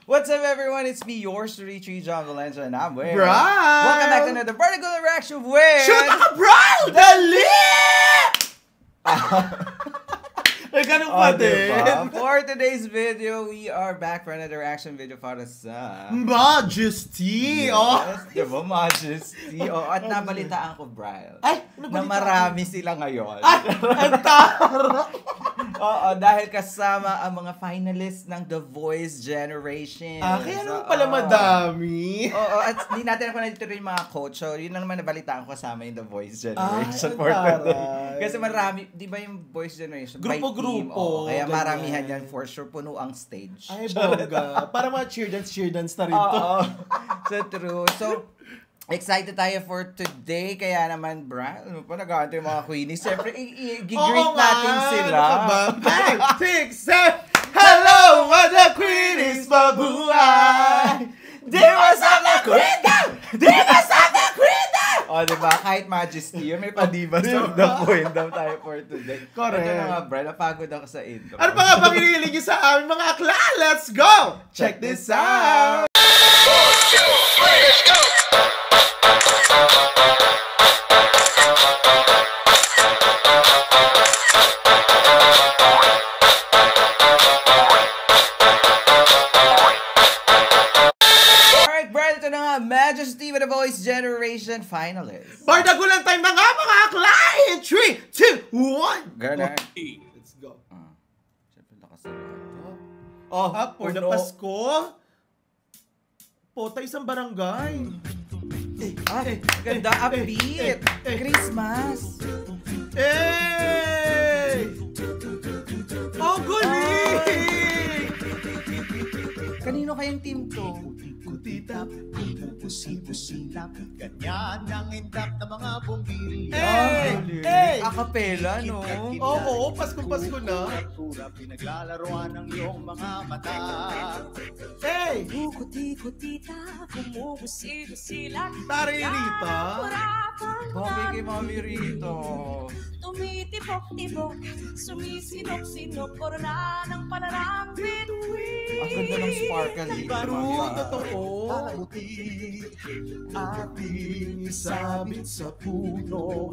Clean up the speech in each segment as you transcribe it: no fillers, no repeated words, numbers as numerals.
What's up, everyone? It's me, yours truly, John Valencia, and I'm with Brian! Welcome back to another Vertical Reaction with... Shoot ako, Brian! Dali! Ay, ganun pa din. Diba? For today's video, we are back for another reaction video para sa... Majesty! Yes, diba? Majesty. At nabalitaan ko, Brian, Ay, na marami sila ngayon. Ay, ang tara! Dahil kasama ang mga finalists ng The Voice Generation. Kaya naman pala madami. At hindi natin ako nandito rin yung mga coach. So, yun lang naman nabalitaan ko kasama yung The Voice Generation for today. Kasi marami, di ba yung Voice Generation? Grupo-grupo. Kaya maramihan yan for sure. Puno ang stage. Ay, bongga. Para mga cheer dance na rin to. So, true. So, excited tayo for today. Kaya naman, Brian, ano pa nag-aantay yung mga queenies? Siyempre, i-greet natin sila. 5, 6, 7. Hello, mga queenies, mabuhay! Divas of the Queendom! Divas of the Queendom! Diba? Kahit Majesty, may pa-Divas of the Queendom tayo for today. Correct. Ito na nga, Brian, napagod ako sa intro. Ano pa nga bang hinihiling nyo sa aming mga akla? Let's go! Check this out! 1, 2, 3, let's go! Majesty with the Voice Generation finalists. Bardagulan tayo mga akla in 3, 2, 1. Ganun. Let's go. Siyempre nakasalat. For the Pasko. Pota isang barangay. Ganda, upbeat. Christmas. Galing! Kanino kayang team to? Kutitap, pumupusi-pusilap, ganyan ang indap ng mga bumbiri. Acapella, no? Oo, Pasko na. Pura pinaglalaroan ng iyong mga mata. Kuti-kutita, pumupusi-pusilap, Taririta. Bagay kay Mami Rito. Tumitibok-tibok, sumisinok-sinok, korona ng panarang bituin. Ang ganda ng sparkle dito. True, totoo. Abuti, ating isabit sa puno,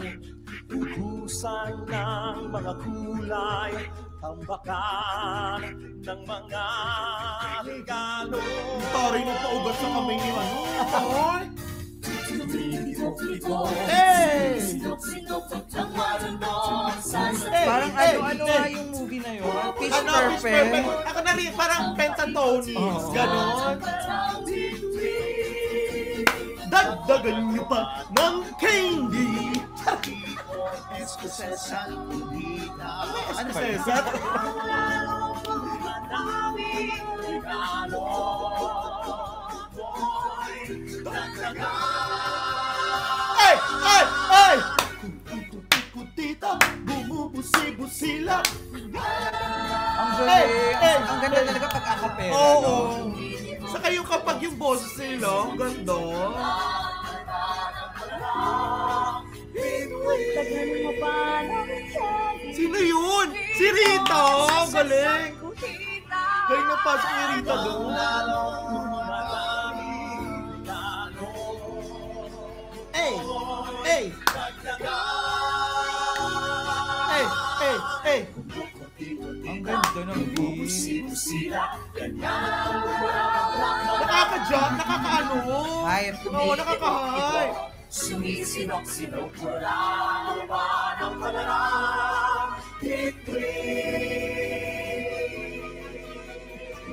ugusan ng mga kulay, tambakan ng mga regalo. Tari na paugat sa kamay ni ano. Parang ano nga yung movie na yun? Pitch Perfect. Ako na rin, parang Pentatonix. Ganon. Dagdagan niyo pa ng candy. Ano ba yun? Ay! Kutita, bumubusi-busila. Ang galing. Ang ganda talaga pag acapella. Oo. Saka yung kapag yung boses nila, ang ganda. Sino yun? Si Rita! Ang galing! Galing na pasok ni Rita doon. Ang ganda ng beat. Nakaka-jump, nakaka-ano. Hype. Oo, nakaka-hype. Sumisinok-sinok, korona ng panarang bituin.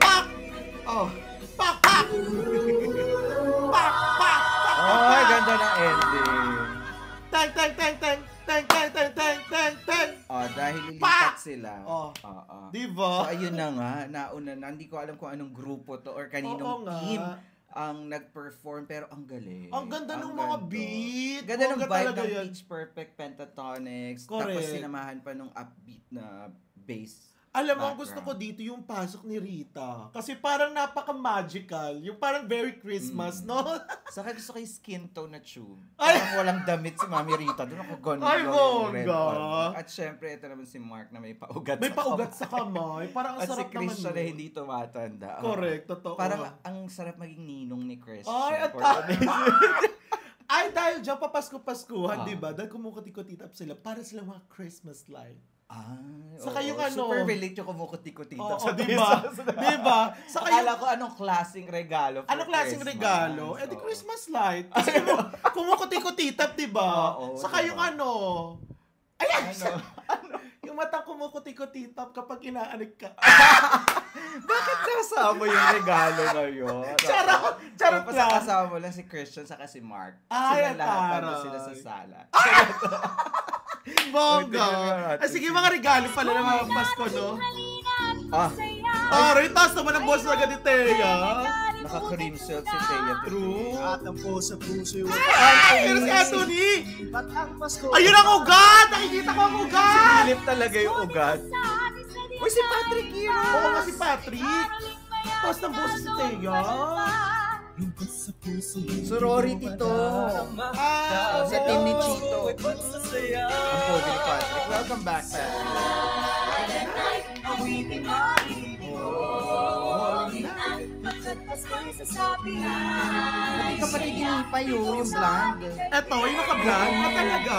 Pak! Pak! Ay, ganda ng ending. Teng! Dahil lilipat sila. Diba? So, ayun na nga. Nauna na. Hindi ko alam kung anong grupo to or kaninong team ang nag-perform. Pero ang galing. Ang ganda ng mga beat. Ganda ng vibe ng yan. Pitch Perfect Pentatonix. Correct. Tapos sinamahan pa nung upbeat na bass. Alam mo, ang gusto ko dito yung pasok ni Rita. Kasi parang napaka-magical. Yung parang very Christmas, no? Saka gusto ko yung skin tone na tube. Ay! Parang walang damit si Mami Rita. Doon ako ganun Ay, lang yung red bongga. one. At syempre, ito naman si Mark na may paugat May paugat sa kamay. Parang ang At si sarap naman Christian na yun. hindi tumatanda. Correct, totoo. Parang ang sarap maging ninong ni Christian. Ay, at For- Ay, dahil dyan, papasko-paskuhan, Ah. di ba? Dahil kumukutikotitap sila para silang mga Christmas light. Saka Saka yung ano- super relate yung kumukuti-kutita. Oo, sa di ba? Di ba? Saka yung Akala ko anong klaseng regalo for anong klaseng Christmas. regalo? Eh di Oo. Christmas light. Kasi kumukutikotitap, di ba? Oo, Saka diba? yung ano, ayan, Ano? yung matang kumukutikotitap kapag inaanig ka. Bakit kasama yung regalo ngayon? Charot! Charot Tapos lang. kasama mo lang si Christian saka si Mark. Ay, Sila lahat taray. nandun sila sa sala. Bongga! Tingnan Ay, sige, mga regalo pala ng mga Pasko, no? Ah, Ritas naman ang boss na ganito, ya. naka-cream silk si Thea. True. At ang puso puso Ay, here's Anthony! Ba't ang Pasko? Ayun ang ugat! Nakikita ko ang ugat! Silip talaga yung ugat. Uy, si Patrick yun! Oo nga si Patrick. Tapos ng boses si Thea. Sorority to. Ah, Sa team ni Chito. Ang pogi ni Patrick. Welcome back, Patrick. Hindi ka pati ginipay yung blonde. Eto, yung naka-vlog na talaga.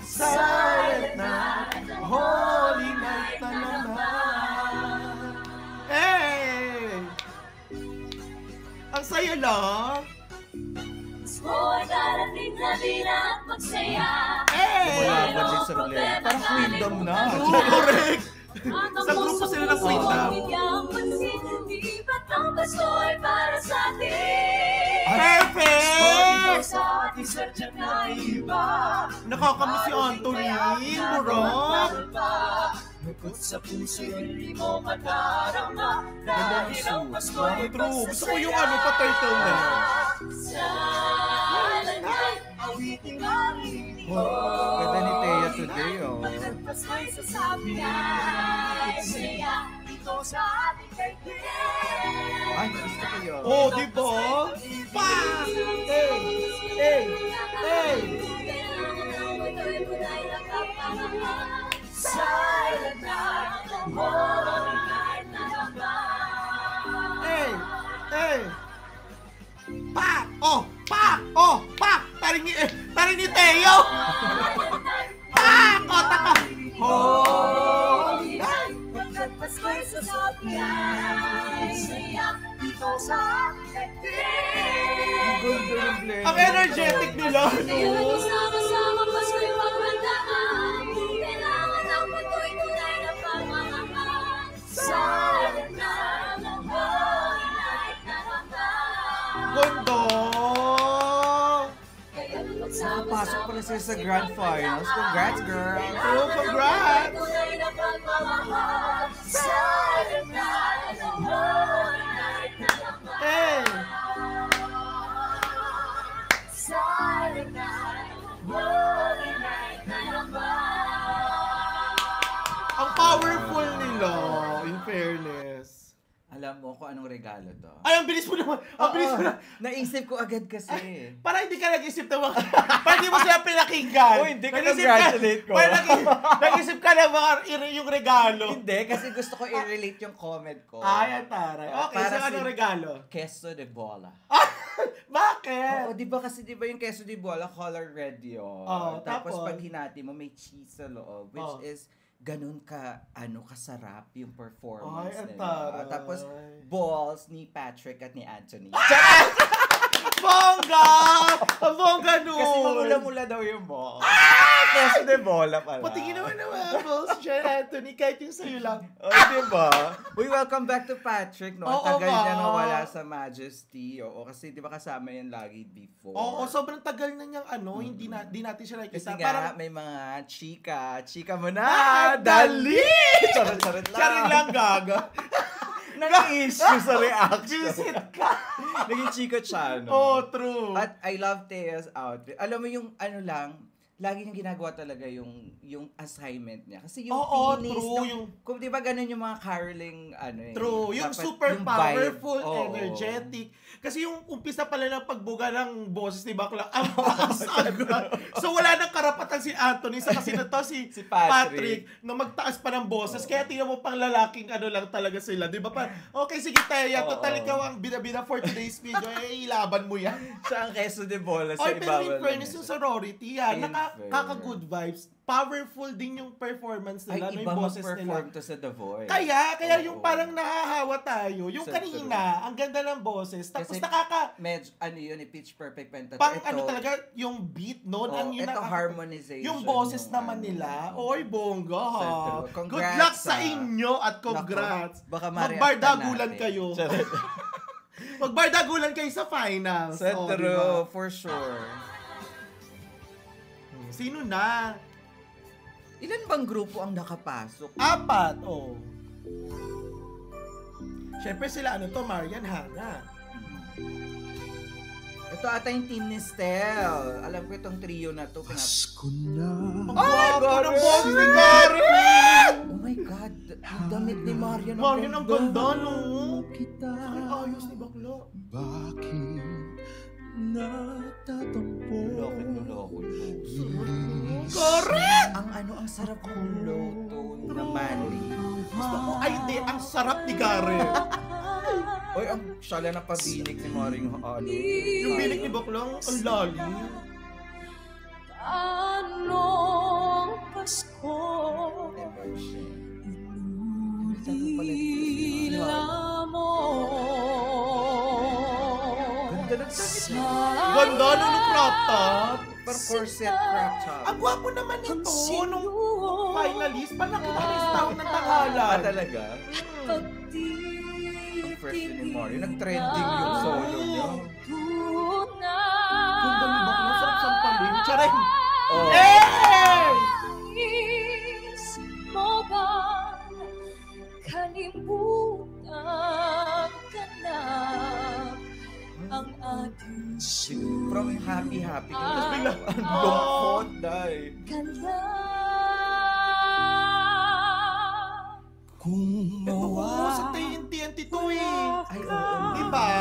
Silent night, holy night na naman. Hey! Ang saya lang. Mo'y darating na din at magsaya. Hey! Wala ba din sa problema? Parang kingdom na. True, correct. Sa grupo sila ng Freedom. Di ba't ang Pasko'y para sa atin? Perfect! Sa ating sadyang naiba. Nakakamiss si Anthony. Burok. Bukod sa puso Hindi mo madarama dahil ang Pasko'y True. Gusto ko yung ano, pa-turtle na. Silent night, awiting marinig mo. Ganda ni Thea today, oh. At Pasko'y sasabi ay saya dito sa ating kaibigan. Ay, gusto ko yun. Oh, di ba? Pa! Hey! Hey! Hey! Silent night, holy night na naman. Hey! Hey! Pa! Oh! Pa! Oh! Pa! Taring ni Teo! Pa! Kota ka! Holy night! Pagkat Pasko'y sasabi ay saya dito sa ating kaibigan. Ganda yung play. Ang energetic nila, Ngayon no? sama-sama Pasko'y paghandaan. Kailangan ang patuloy tunay na pagmamahal. Silent night, holy night na naman. Gondo! Kaya't magsama-sama Pasok pala sila sa grand finals. Congrats, girl. Oh, congrats! tunay na pagmamahal. Silent night, holy night na naman. Hey! Silent night, holy night na naman. Ang powerful nila, in fairness. Alam mo kung anong regalo to. Ay, ang bilis mo naman! Ang bilis mo na! Naisip ko agad kasi. Para hindi ka nag-isip ng mga... Para hindi mo sila pinakinggan. Oh, hindi ka Nag-isip congratulate ko. Para nag-isip ka ng mga yung regalo. Hindi, kasi gusto ko i-relate yung comment ko. Ay, ang taray. Okay, Para so anong si- regalo? Queso de bola. Bakit? Oo, di ba kasi di ba yung queso de bola color red yun? Oo, Tapos tapos? pag hinati mo may cheese sa loob, which Oo. is ganun ka kasarap yung performance Ay, ang nila. taray. Tapos balls ni Patrick at ni Anthony. Bongga! Ang bongga nun! Kasi mamula-mula daw yung balls. Queso de bola pala. Patingin naman naman, Boss Jen Anthony, kahit yung sa'yo lang. Oh, di ba? We welcome back to Patrick, no? Ang Oo tagal nga. niya nawala sa Majesty. Oo, kasi di ba kasama yan lagi before? Oo, sobrang tagal na niyang hindi natin siya Kasi nakikita. nga, may mga chika. Chika mo na! Ah, Dali! Charot-charot lang. Charing lang, gaga. Nag-issue sa reaction. Visit ka. Naging Chico Chano. Oh, true. At I love Tea's outfit. Alam mo yung ano lang, lagi niyang ginagawa talaga yung assignment niya. Kasi yung finish, true. kung di ba ganun yung mga caroling, True. Yung dapat, super yung powerful, vibe. energetic. Kasi yung umpisa pala ng pagbuga ng boses ni Bakla, ang taas agad. So wala nang karapatan si Anthony sa kasi na to si Patrick na magtaas pa ng boses. Kaya tingnan mo pang lalaking ano lang talaga sila. Di ba pa? Okay, sige Teya, total ikaw ang bida-bida for today's video. Ilaban mo yan. Siya ang queso de bola sa Oy, pero in ibabaw fairness yung sorority, yan. In Kaka-good vibes. Powerful din yung performance nila, Ay, yung iba boses mag-perform nila. to sa The Voice. Kaya yung parang nahahawa tayo. Yung So kanina, ang ganda ng boses. Tapos kasi medyo, ano yun, pitch perfect pentaton. ano talaga, yung beat, no? Ang yun ito harmonization. yung boses yung, naman nila. Oy, bongga ha. Congrats, Good luck sa inyo at congrats. Baka magbardagulan kayo. Magbardagulan kayo sa finals. True, diba? for sure. Sino na? Ilan bang grupo ang nakapasok? 4, oh. Siyempre sila, Marian, Hana. Ito ata yung team ni Stel. Alam ko itong trio na to. Pasko na. Ang gwapo ng boss ni Gary! Oh my God. Ang damit ni Marian. Marian, ang ganda, no? Kita. Ang ayos ni Bakla. Bakit natatampo? Correct! Ang sarap ng low tone na manly. Gusto ko, ay di, ang sarap ni Gary. Oy, ang sala na pabinig ni Maring ano. Yung bilik ni Bakla, ang lalim. Anong Pasko inulila mo Ganda ng damit niya. Ganda na ng crop top. Per corset crop top. Ang gwapo naman ito nung finalist. Parang nakita ko yung tawag ng tanghalan. Talaga? Ang first ni Mario, nag-trending yung solo niya. Ganda ni Bakla, sarap sampalin. Charing! Oh. Eh! mo ba kalimutan ka na ang ating From happy. Tapos bigla, ang lungkot dahil. kala Kung Oo, sa TNT to eh. Ay, oo. Diba?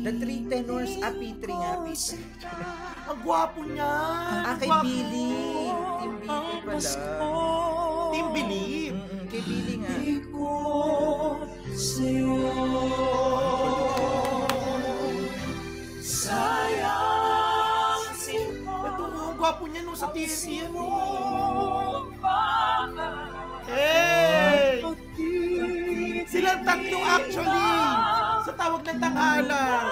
The three tenors, P3 nga, P3. Ang gwapo niya. Kay Billy. Team Billy pala. Team Believe. Kay Billy nga. sayang Ito, ang gwapo niya nung sa TNT yan eh. Hey! Silang tatlo actually sa tawag ng tanghalan.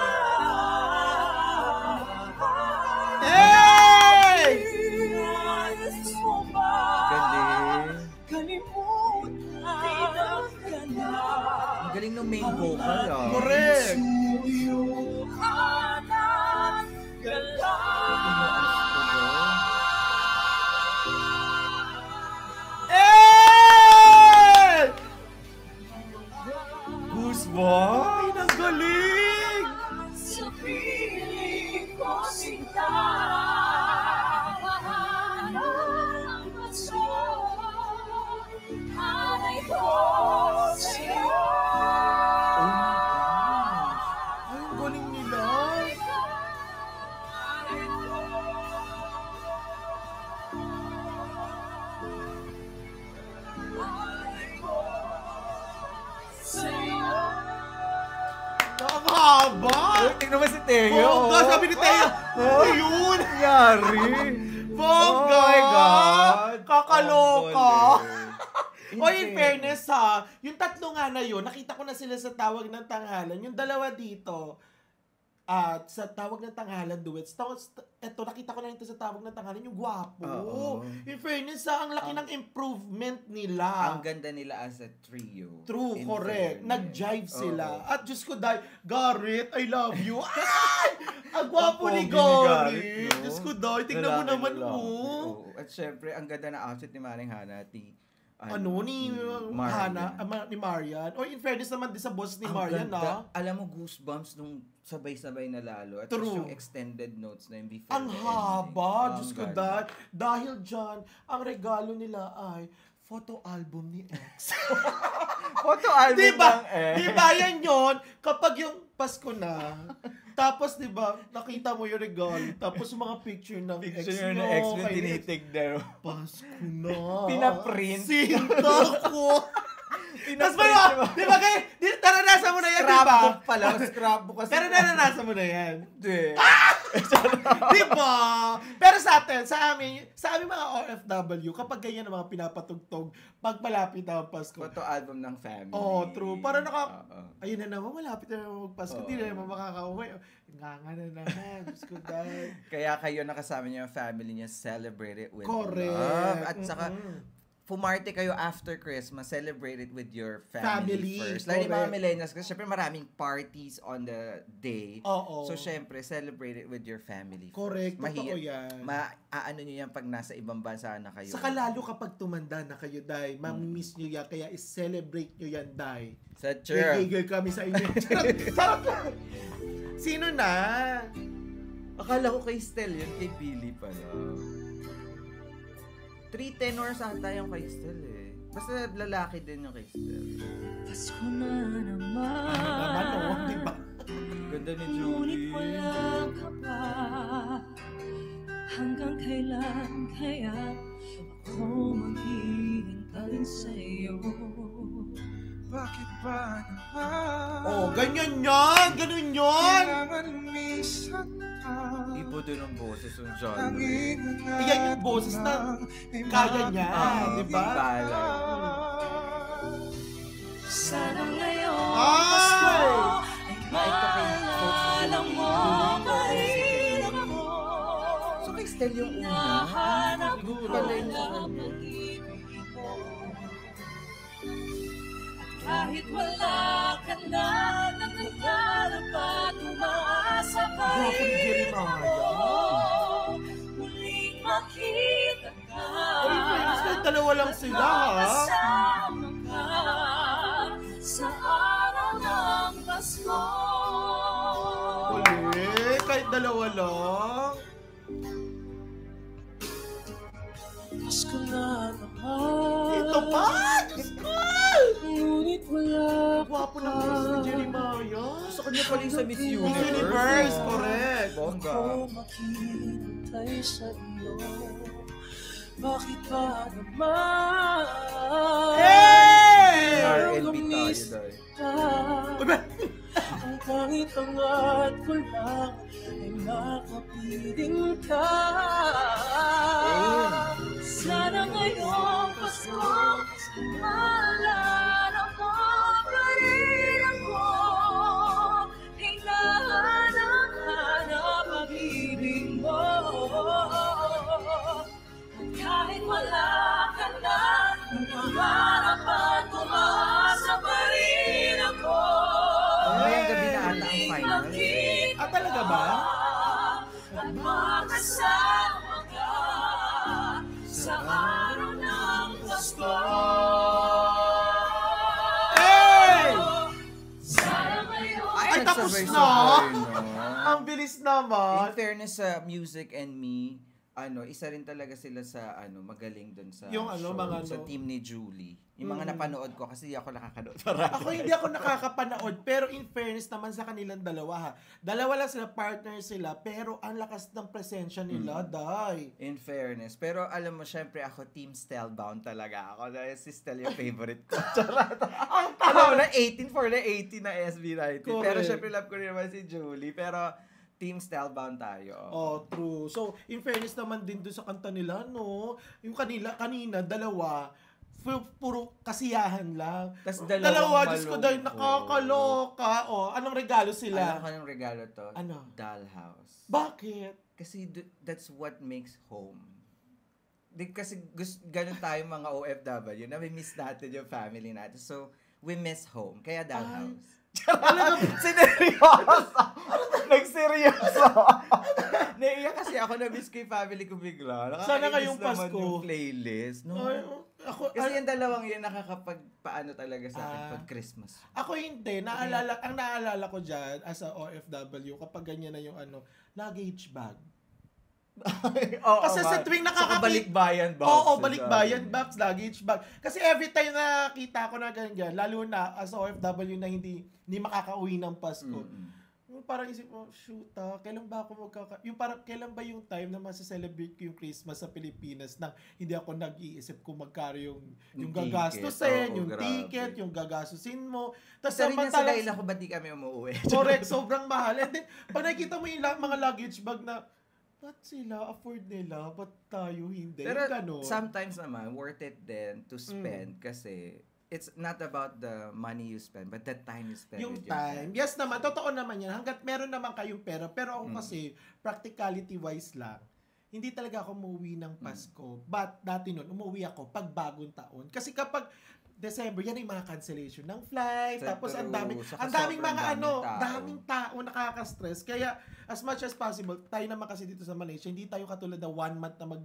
Hey! Galing. Ang galing ng main vocal, ah. Correct. Hey! Goosebumps! Ay, nagaling! sa piling ko sinta ang paso alay ko sa'yo Ay, ang galing nila. Nakakahaba! Tingnan mo si Teo. Bongga, sabi ni Teo. Ayun! Nangyari. Bongga! Oh my God. Kakaloka! Ang O in fairness ha, yung tatlo nga na yun, nakita ko na sila sa tawag ng tanghalan. Yung dalawa dito, at sa tawag ng tanghalan duets. Tapos, eto, nakita ko na ito sa tawag ng tanghalan, yung gwapo. Oo. In fairness ha, ang laki ng improvement nila. Ang ganda nila as a trio. True, In correct. fairness. Nag-jive sila. Oo. At Diyos ko dahil, Garrett, I love you. Ay! Ang gwapo Ang pogi ni ni Garrett, Garrett. no? Diyos ko dahil, tingnan mo Lalaki, naman lalaki. mo. Oo. At syempre, ang ganda na outfit ni Maring Hanati. ni ni Marian. O in fairness naman din sa boss ni Marian, Alam mo, goosebumps nung sabay-sabay na lalo. At True. yung extended notes na yung before Ang the haba, ending. Diyos ko, ganda. dahil dyan, ang regalo nila ay photo album ni X. Photo album Diba? ng X. Diba yan yun? Kapag yung Pasko na, tapos diba, nakita mo yung regalo, tapos yung mga picture ng X Picture nyo. na X mo kay tinitignan. Pasko na. Pinaprint. Sinta ko. Tapos Pinaprint ba, mo. diba kayo, naranasan mo na yan, diba? Scrapbook pala. Scrapbook kasi. Pero naranasan mo na yan. Hindi. Diba? Pero sa amin mga OFW, kapag ganyan ang mga pinapatugtog, pag malapit na ang Pasko. Photo album ng family. Oh, true. Para ayun na naman, malapit na naman magpasko. Hindi na naman makakauwi. Nga na naman. Diyos ko dahil. Kaya kayo nakasama niyo yung family niya, celebrate it with Correct. love. At saka, pumarte kayo after Christmas, celebrate it with your family first. Lalo yung mga millennials, kasi syempre maraming parties on the day. Oo. So syempre, celebrate it with your family Correct. first. Totoo yan. Maaano nyo yan pag nasa ibang bansa na kayo. Saka lalo kapag tumanda na kayo, Day, mamimiss nyo yan, kaya i-celebrate nyo yan, Day. Sa church. Gigil kami sa inyo. Sarap lang. Sino na? Akala ko kay Stel yun, kay Billy pala. 3 tenors ata yung kay Stel eh. Basta lalaki din yung kay Stel. Pasko na naman. Naman, diba? Ganda ni Ngunit Julie. wala ka pa. Hanggang kailan kaya ako maghihintay sa'yo? Bakit ba naman? Oh, ganyan yan! Ganun yan! Kailangan minsan ka. Ibo din ang boses ng genre. Tanging ang Yan yung boses na kaya niya, di ba? Sana ngayon Ay! Pasko ay Ito kay maalala mo pa rin ako. So kay Stel yung una. Hinahanap Siguro ko pala yung sa ang kanya. pag-ibig mo. Kahit wala ka na, nagkakalap at umaasa pa Grabe ni rin Jeremiah. ako. Muling makita ka. Ay, friends, kahit dalawa lang sila, ha? Kasama ka sa araw ng Pasko. Ulit, kahit dalawa lang. Pasko na naman. Ito pa! Diyos ko! Ngunit wala Gwapo ng boses ni Jeremiah. Sa kanya pala yung sa Miss Miss Universe. Universe, correct. Bongga. ako maghihintay sa iyo. Bakit ba naman? Hey! R&B tayo dahil. Uy, ba? Ang tanging angat ko lang ay makapiling ka. Sana ngayong Pasko, maalala mo pa rin ako. Hinahanap-hanap pag-ibig mo. At kahit wala ka na, nangarap at umasa pa rin ako. Ngayong gabi na ata ang final. Ah, talaga ba? At makasama ka sa araw ng Pasko. Hey! Sana ngayon Ay, tapos nagsabay na? sabay, no? Ang bilis naman. In fairness sa Music and Me, isa rin talaga sila sa magaling dun sa Yung show, mga sa team ni Julie. Yung mga Mm. napanood ko kasi ako nakakanood. Ako hindi ako nakakapanood, pero in fairness naman sa kanilang dalawa, ha. Dalawa lang sila, partner sila, pero ang lakas ng presensya nila, Day. In fairness. Pero alam mo, syempre ako team Stelbound talaga ako. Dahil si Stel yung favorite ko. Charot. Alam mo na, 18 for the 18 na SB19. Pero Correct. syempre love ko rin naman si Julie. Pero team Stelbound tayo. Oh, true. So, in fairness naman din doon sa kanta nila, no? Yung kanina, dalawa, puro kasiyahan lang. Tas Dalawa, Diyos ko, Day, malungkot. nakakaloka. Oh, anong regalo Alam sila? ko ng regalo to. Ano? Dollhouse. Bakit? Kasi that's what makes home. Kasi ganun tayo mga OFW, na miss natin yung family natin. So, we miss home. Kaya dollhouse. Sineryoso. Nagseryoso. Naiiyak kasi ako, na-miss ko yung family ko bigla. Sana kayong naman Pasko. yung playlist. No? Ay, ako, Kasi yung dalawang yun nakakapagpaano talaga sa akin pag Christmas. Ako hindi. Ang naalala ko dyan as a OFW, kapag ganyan na yung luggage bag. Kasi sa tuwing balikbayan box. Oo, balikbayan box, luggage bag. Kasi every time na kita ko na ganyan, lalo na as a OFW na hindi makakauwi ng Pasko. Parang isip mo, shoot kailan ba ako kailan ba yung time na masaselebrate ko yung Christmas sa Pilipinas nang hindi ako nag-iisip kung magkano yung gagastusin, yung ticket, yung gagastusin mo. Tapos samantalang sa ko ba't di kami umuwi? Correct, sobrang mahal. And then, pag nakikita mo yung mga luggage bag na, ba't sila afford nila? Ba't tayo hindi? Pero ganun. sometimes naman, worth it din to spend kasi it's not about the money you spend, but the time you spend yung with your time. Yes naman, totoo naman yan. Hanggat meron naman kayong pera. Pero ako kasi, practicality-wise lang, hindi talaga ako umuwi ng Pasko. But dati nun, umuwi ako pag bagong taon. Kasi kapag December, yan yung mga cancellation ng flight. Tapos ang daming mga daming tao nakaka-stress. Kaya as much as possible, tayo naman kasi dito sa Malaysia, hindi tayo katulad na 1 month na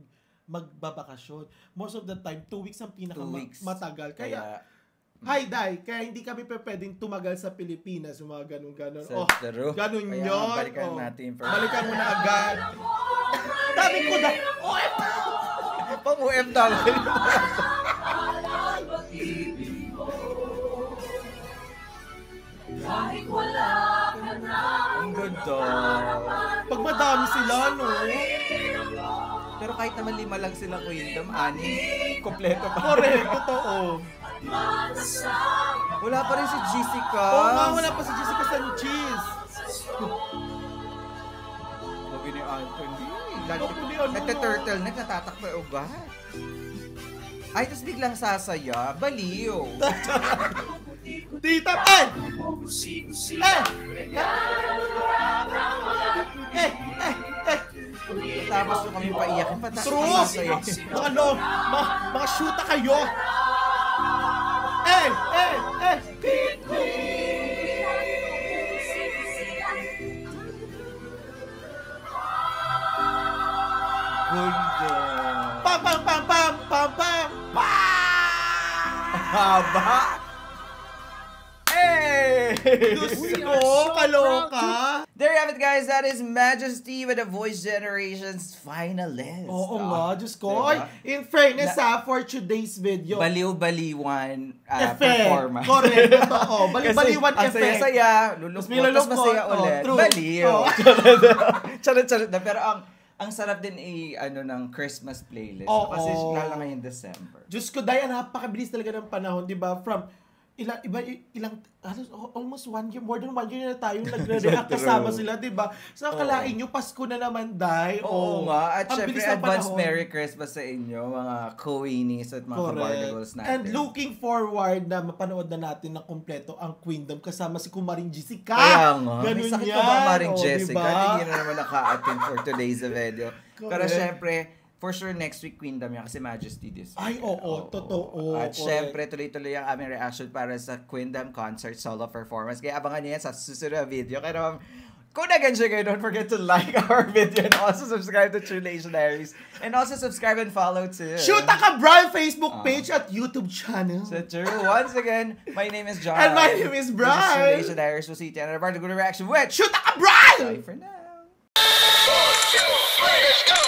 magbabakasyon. Most of the time, 2 weeks ang matagal. Kaya hi, Day. Kaya hindi kami pwedeng tumagal sa Pilipinas. Yung mga ganun-ganun. Ganun yun. Balikan natin. Balikan mo na agad. Dami ko na. Pang-OFW. Kahit wala ka na. Ang ganda. Pag madami sila, no? Pero kahit naman 5 lang sila Queendom, 6, kompleto pa. Correct, totoo. Wala pa rin si Jessica. Oo nga, wala pa si Jessica Sanchez. Lagi ni Anthony. Nagte-turtleneck, natatakbo yung ugat. Ay, tapos biglang sasaya. Baliw. Tita, Tapos yung kami paiyakin. True! Mga shoota kayo! Ganda. Pam! Haba! Hey! Diyos ko, kaloka! There you have it, guys. That is Majesty with the Voice Generation's finalist. Oo nga, Diyos ko. Diba? In fairness for today's video. Baliw-baliwan performance. Correct, totoo. Baliw-baliwan effect. Ang saya-saya, lulukot, masaya ulit. Baliw. Charot na. Pero ang sarap din ng Christmas playlist. Kasi lalo ngayon December. Diyos ko, Day, napakabilis talaga ng panahon, di ba? From almost 1 year, more than 1 year na tayong nagre-react kasama sila, di ba? So, akalain nyo, Pasko na naman, Day. Oo nga. At syempre, advance Merry Christmas sa inyo, mga Queenies at mga kabarnagals natin. And looking forward na mapanood na natin na kompleto ang Queendom kasama si Kumaring Jessica. Kaya nga. Ganun may sakit yan. pa ba Kumaring Jessica? Diba? Hindi na naman naka-attend for today's video. Pero syempre, for sure, next week, Queendom yan kasi Majesty this week. Ay, oo, totoo. At syempre, tuloy-tuloy ang aming reaction para sa Queendom concert solo performance. Kaya abangan niyo yan sa susunod na video. Kaya naman, kung nag-enjoy kayo, don't forget to like our video and also subscribe to True Nation Diaries. And also subscribe and follow to Shoota Ka Brian Facebook page at YouTube channel. So true. Once again, my name is John. And my name is Brian. This is True Nation Diaries. We'll see you in another part of Good Reaction with Shoota Ka Brian! Bye for now. Let's go!